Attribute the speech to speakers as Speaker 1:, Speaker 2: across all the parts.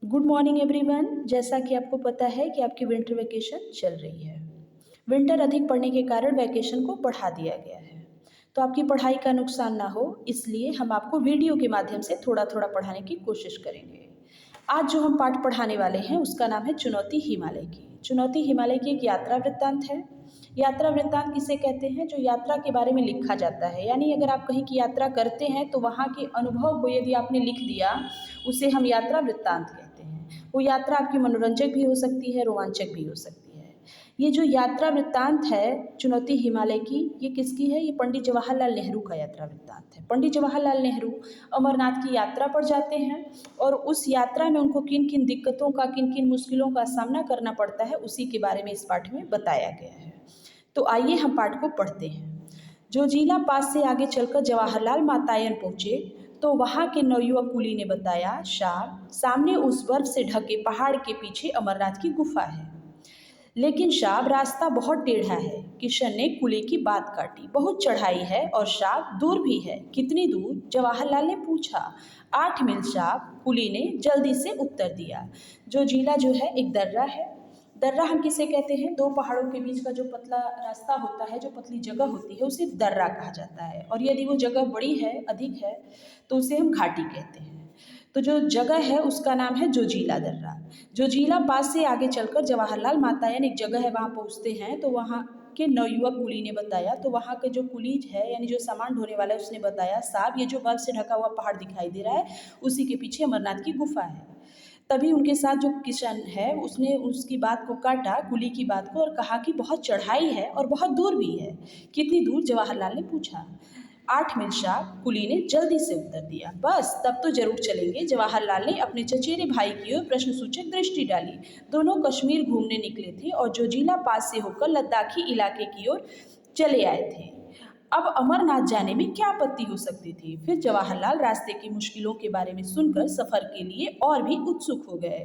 Speaker 1: Good morning everyone. जैसा कि आपको पता है कि आपकी विंटर वेकेशन चल रही है। विंटर अधिक पड़ने के कारण वैकेशन को बढ़ा दिया गया है। तो आपकी पढ़ाई का नुकसान ना हो इसलिए हम आपको वीडियो के माध्यम से थोड़ा थोड़ा पढ़ाने की कोशिश करेंगे। आज जो हम पाठ पढ़ाने वाले हैं उसका नाम है चुनौती हिमालय की। चुनौती हिमालय की एक यात्रा वृत्तांत है। यात्रा वृत्तांत किसे कहते हैं? जो यात्रा के बारे में लिखा जाता है, यानी अगर आप कहीं की यात्रा करते हैं तो वहाँ के अनुभव को यदि आपने लिख दिया उसे हम यात्रा वृत्तांत कहते हैं। वो यात्रा आपकी मनोरंजक भी हो सकती है, रोमांचक भी हो सकती है। ये जो यात्रा वृत्तांत है चुनौती हिमालय की, ये किसकी है? ये पंडित जवाहरलाल नेहरू का यात्रा वृत्तांत है। पंडित जवाहरलाल नेहरू अमरनाथ की यात्रा पर जाते हैं और उस यात्रा में उनको किन किन दिक्कतों का, किन किन मुश्किलों का सामना करना पड़ता है, उसी के बारे में इस पाठ में बताया गया है। तो आइए हम पाठ को पढ़ते हैं। जोजीला पास से आगे चलकर जवाहरलाल मातायन पहुँचे तो वहाँ के नवयुवक कुली ने बताया, साहब सामने उस बर्फ से ढके पहाड़ के पीछे अमरनाथ की गुफा है। लेकिन साहब रास्ता बहुत टेढ़ा है। किशन ने कुली की बात काटी। बहुत चढ़ाई है और साहब दूर भी है। कितनी दूर? जवाहरलाल ने पूछा। 8 मील साहब, कुली ने जल्दी से उत्तर दिया। जोजीला जो है एक दर्रा है। दर्रा हम किसे कहते हैं? दो पहाड़ों के बीच का जो पतला रास्ता होता है, जो पतली जगह होती है, उसे दर्रा कहा जाता है। और यदि वो जगह बड़ी है, अधिक है, तो उसे हम घाटी कहते हैं। तो जो जगह है उसका नाम है जोजीला दर्रा। जोजीला पास से आगे चलकर जवाहरलाल मातायन एक जगह है, वहाँ पहुँचते हैं तो वहाँ के नवयुवक कुली ने बताया, तो वहाँ के जो कुली है यानी जो सामान ढोने वाला है उसने बताया, साहब ये जो बर्फ से ढका हुआ पहाड़ दिखाई दे रहा है उसी के पीछे अमरनाथ की गुफा है। तभी उनके साथ जो किशन है उसने उसकी बात को काटा, कुली की बात को, और कहा कि बहुत चढ़ाई है और बहुत दूर भी है। कितनी दूर? जवाहरलाल ने पूछा। 8 मील साहब, कुली ने जल्दी से उत्तर दिया। बस तब तो जरूर चलेंगे। जवाहरलाल ने अपने चचेरे भाई की ओर प्रश्नसूचक दृष्टि डाली। दोनों कश्मीर घूमने निकले थे और जोजिला पास से होकर लद्दाखी इलाके की ओर चले आए थे। अब अमरनाथ जाने में क्या आपत्ति हो सकती थी? फिर जवाहरलाल रास्ते की मुश्किलों के बारे में सुनकर सफ़र के लिए और भी उत्सुक हो गए।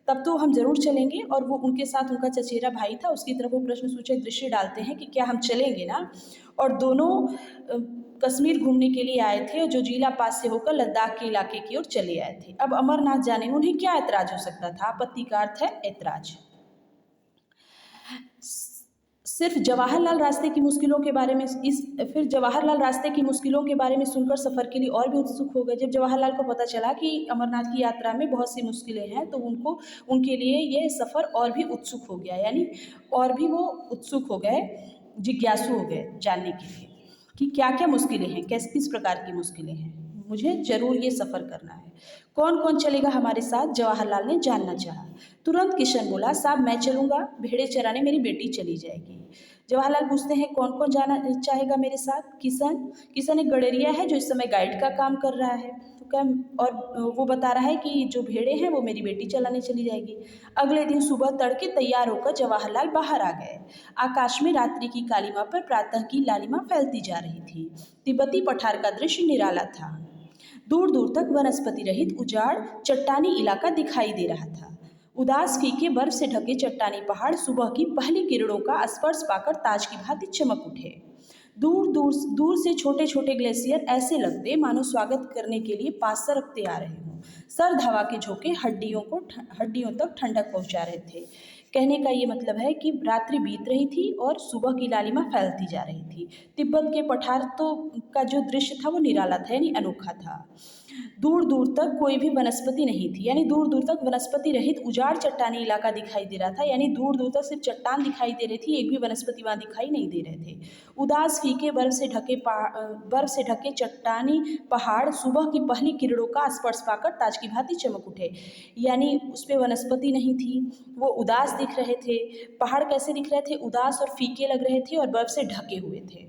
Speaker 1: तब तो हम ज़रूर चलेंगे। और वो उनके साथ उनका चचेरा भाई था, उसकी तरफ वो प्रश्नसूचक दृष्टि डालते हैं कि क्या हम चलेंगे ना। और दोनों कश्मीर घूमने के लिए आए थे और जोजिला पास से होकर लद्दाख के इलाके की ओर चले आए थे। अब अमरनाथ जाने में उन्हें क्या ऐतराज़ हो सकता था? आपत्ति का अर्थ है ऐतराज़। सिर्फ जवाहरलाल रास्ते की मुश्किलों के बारे में इस फिर जवाहरलाल रास्ते की मुश्किलों के बारे में सुनकर सफ़र के लिए और भी उत्सुक हो गए। जब जवाहरलाल को पता चला कि अमरनाथ की यात्रा में बहुत सी मुश्किलें हैं तो उनको उनके लिए ये सफ़र और भी उत्सुक हो गया, यानी और भी वो उत्सुक हो गए, जिज्ञासु हो गए जानने के लिए कि क्या क्या मुश्किलें हैं, किस प्रकार की मुश्किलें हैं। मुझे ज़रूर ये सफ़र करना है। कौन कौन चलेगा हमारे साथ? जवाहरलाल ने जानना चाहा। तुरंत किशन बोला, साहब मैं चलूँगा, भेड़े चराने मेरी बेटी चली जाएगी। जवाहरलाल पूछते हैं, कौन कौन जाना चाहेगा मेरे साथ? किशन एक गडेरिया है जो इस समय गाइड का काम कर रहा है। तो क्या, और वो बता रहा है कि जो भेड़े हैं वो मेरी बेटी चलाने चली जाएगी। अगले दिन सुबह तड़के तैयार होकर जवाहरलाल बाहर आ गए। आकाश में रात्रि की कालिमा पर प्रातः की लालिमा फैलती जा रही थी। तिब्बती पठार का दृश्य निराला था। दूर दूर तक वनस्पति रहित उजाड़ चट्टानी इलाका दिखाई दे रहा था। उदास फीके बर्फ से ढके चट्टानी पहाड़ सुबह की पहली किरणों का स्पर्श पाकर ताज की भांति चमक उठे। दूर दूर दूर से छोटे छोटे ग्लेशियर ऐसे लगते मानो स्वागत करने के लिए पास सरकते आ रहे हों। सर्द हवा के झोंके हड्डियों तक ठंडक पहुंचा रहे थे। कहने का ये मतलब है कि रात्रि बीत रही थी और सुबह की लालिमा फैलती जा रही थी। तिब्बत के पठार तो का जो दृश्य था वो निराला था, यानी अनोखा था। दूर दूर तक कोई भी वनस्पति नहीं थी, यानी दूर दूर तक वनस्पति रहित उजाड़ चट्टानी इलाका दिखाई दे रहा था, यानी दूर दूर तक सिर्फ चट्टान दिखाई दे रही थी, एक भी वनस्पति वहाँ दिखाई नहीं दे रहे थे। उदास फीके बर्फ से ढके चट्टानी पहाड़ सुबह की पहली किरणों का स्पर्श पाकर ताज की भांति चमक उठे, यानी उस पर वनस्पति नहीं थी, वो उदास दिख रहे थे। पहाड़ कैसे दिख रहे थे? उदास और फीके लग रहे थे और बर्फ से ढके हुए थे।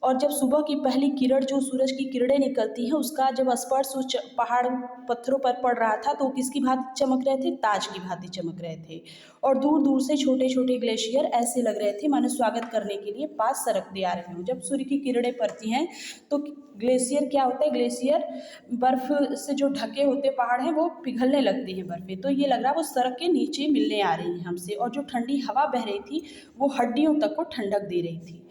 Speaker 1: और जब सुबह की पहली किरण, जो सूरज की किरणें निकलती हैं, उसका जब स्पर्श उस पहाड़ पत्थरों पर पड़ रहा था तो किसकी भांति चमक रहे थे? ताज की भांति चमक रहे थे। और दूर दूर से छोटे छोटे ग्लेशियर ऐसे लग रहे थे मानो स्वागत करने के लिए पास सरकते आ रहे हों। जब सूर्य की किरणें पड़ती हैं तो ग्लेशियर क्या होता है? ग्लेशियर बर्फ से जो ढके होते पहाड़ हैं वो पिघलने लगती हैं बर्फें, तो ये लग रहा है वो सड़क के नीचे मिलने आ रही हैं हमसे। और जो ठंडी हवा बह रही थी वो हड्डियों तक को ठंडक दे रही थी।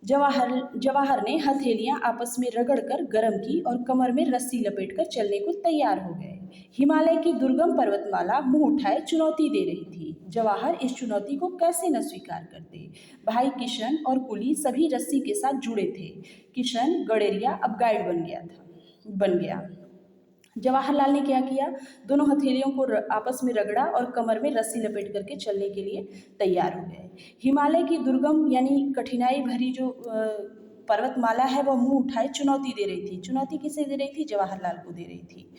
Speaker 1: जवाहर ने हथेलियां आपस में रगड़कर गर्म की और कमर में रस्सी लपेटकर चलने को तैयार हो गए। हिमालय की दुर्गम पर्वतमाला मुंह उठाए चुनौती दे रही थी। जवाहर इस चुनौती को कैसे न स्वीकार करते। भाई किशन और कुली सभी रस्सी के साथ जुड़े थे। किशन गडेरिया अब गाइड बन गया। जवाहरलाल ने क्या किया, दोनों हथेलियों को आपस में रगड़ा और कमर में रस्सी लपेट करके चलने के लिए तैयार हो गए। हिमालय की दुर्गम यानी कठिनाई भरी जो पर्वतमाला है वह मुंह उठाए चुनौती दे रही थी। चुनौती किसे दे रही थी? जवाहरलाल को दे रही थी,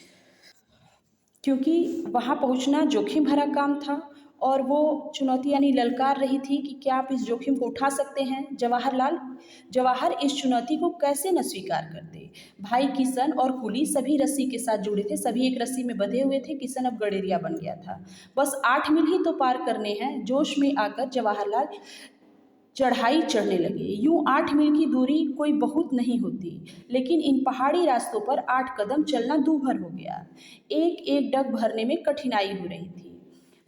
Speaker 1: क्योंकि वहाँ पहुँचना जोखिम भरा काम था और वो चुनौती यानी ललकार रही थी कि क्या आप इस जोखिम को उठा सकते हैं। जवाहर इस चुनौती को कैसे न स्वीकार करते। भाई किशन और कुली सभी रस्सी के साथ जुड़े थे, सभी एक रस्सी में बंधे हुए थे। किशन अब गडेरिया बन गया था। बस 8 मील ही तो पार करने हैं। जोश में आकर जवाहरलाल चढ़ाई चढ़ने लगे। यूं 8 मील की दूरी कोई बहुत नहीं होती, लेकिन इन पहाड़ी रास्तों पर 8 कदम चलना दूभर हो गया। एक एक डग भरने में कठिनाई हो रही थी।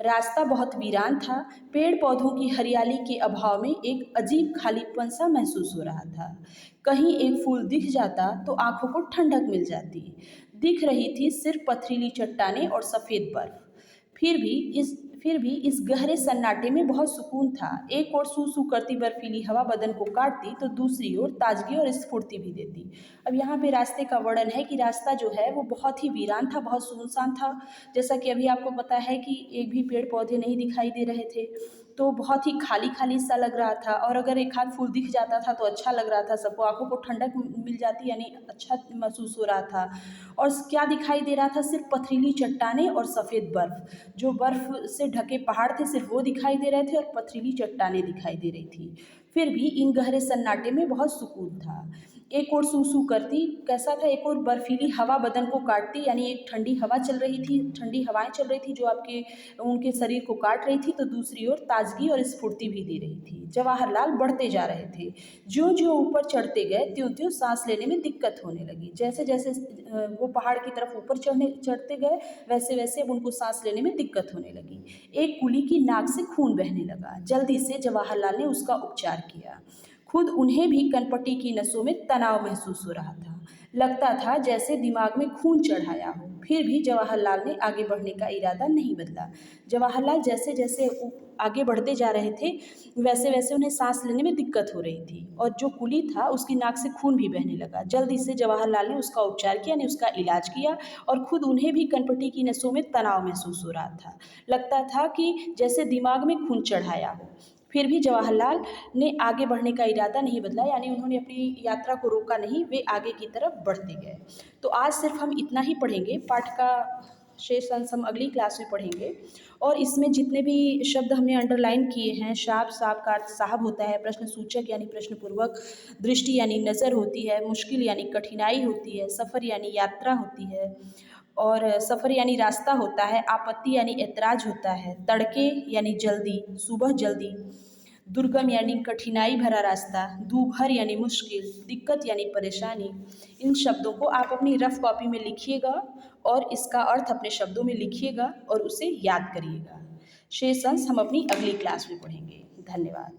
Speaker 1: रास्ता बहुत वीरान था। पेड़ पौधों की हरियाली के अभाव में एक अजीब खालीपन सा महसूस हो रहा था। कहीं एक फूल दिख जाता तो आंखों को ठंडक मिल जाती। दिख रही थी सिर्फ पथरीली चट्टानें और सफ़ेद बर्फ। फिर भी इस गहरे सन्नाटे में बहुत सुकून था। एक ओर सू सू करती बर्फीली हवा बदन को काटती तो दूसरी ओर ताजगी और स्फूर्ति भी देती। अब यहाँ पे रास्ते का वर्णन है कि रास्ता जो है वो बहुत ही वीरान था, बहुत सुनसान था। जैसा कि अभी आपको पता है कि एक भी पेड़ पौधे नहीं दिखाई दे रहे थे, तो बहुत ही खाली खाली सा लग रहा था। और अगर एक हाथ फूल दिख जाता था तो अच्छा लग रहा था, सबको आंखों को ठंडक मिल जाती, यानी अच्छा महसूस हो रहा था। और क्या दिखाई दे रहा था? सिर्फ पथरीली चट्टानें और सफ़ेद बर्फ। जो बर्फ से ढके पहाड़ थे सिर्फ वो दिखाई दे रहे थे और पथरीली चट्टानें दिखाई दे रही थी। फिर भी इन गहरे सन्नाटे में बहुत सुकून था। एक ओर सू सू करती, कैसा था? एक ओर बर्फीली हवा बदन को काटती, यानी एक ठंडी हवा चल रही थी, ठंडी हवाएं चल रही थी जो उनके शरीर को काट रही थी। तो दूसरी ओर ताजगी और स्फूर्ति भी दे रही थी। जवाहरलाल बढ़ते जा रहे थे। ज्यों ज्यों ऊपर चढ़ते गए त्यों त्यों सांस लेने में दिक्कत होने लगी। जैसे जैसे वो पहाड़ की तरफ ऊपर चढ़ते गए वैसे वैसे अब उनको सांस लेने में दिक्कत होने लगी। एक कुली की नाक से खून बहने लगा। जल्दी से जवाहरलाल ने उसका उपचार किया। खुद उन्हें भी कनपटी की नसों में तनाव महसूस हो रहा था। लगता था जैसे दिमाग में खून चढ़ाया हो। फिर भी जवाहरलाल ने आगे बढ़ने का इरादा नहीं बदला। जवाहरलाल जैसे जैसे आगे बढ़ते जा रहे थे वैसे वैसे उन्हें सांस लेने में दिक्कत हो रही थी और जो कुली था उसकी नाक से खून भी बहने लगा। जल्दी से जवाहरलाल ने उसका उपचार किया, यानी उसका इलाज किया और खुद उन्हें भी कनपटी की नसों में तनाव महसूस हो रहा था। लगता था कि जैसे दिमाग में खून चढ़ाया हो। फिर भी जवाहरलाल ने आगे बढ़ने का इरादा नहीं बदला, यानी उन्होंने अपनी यात्रा को रोका नहीं, वे आगे की तरफ बढ़ते गए। तो आज सिर्फ हम इतना ही पढ़ेंगे। पाठ का शेष अंश हम अगली क्लास में पढ़ेंगे और इसमें जितने भी शब्द हमने अंडरलाइन किए हैं, शाप का अर्थ साहब होता है, प्रश्न सूचक यानी प्रश्नपूर्वक, दृष्टि यानी नज़र होती है, मुश्किल यानी कठिनाई होती है, सफ़र यानी यात्रा होती है और सफ़र यानी रास्ता होता है, आपत्ति यानी ऐतराज़ होता है, तड़के यानी जल्दी, सुबह जल्दी, दुर्गम यानी कठिनाई भरा रास्ता, दूभर यानी मुश्किल, दिक्कत यानी परेशानी। इन शब्दों को आप अपनी रफ कॉपी में लिखिएगा और इसका अर्थ अपने शब्दों में लिखिएगा और उसे याद करिएगा। शेष अंश हम अपनी अगली क्लास में पढ़ेंगे। धन्यवाद।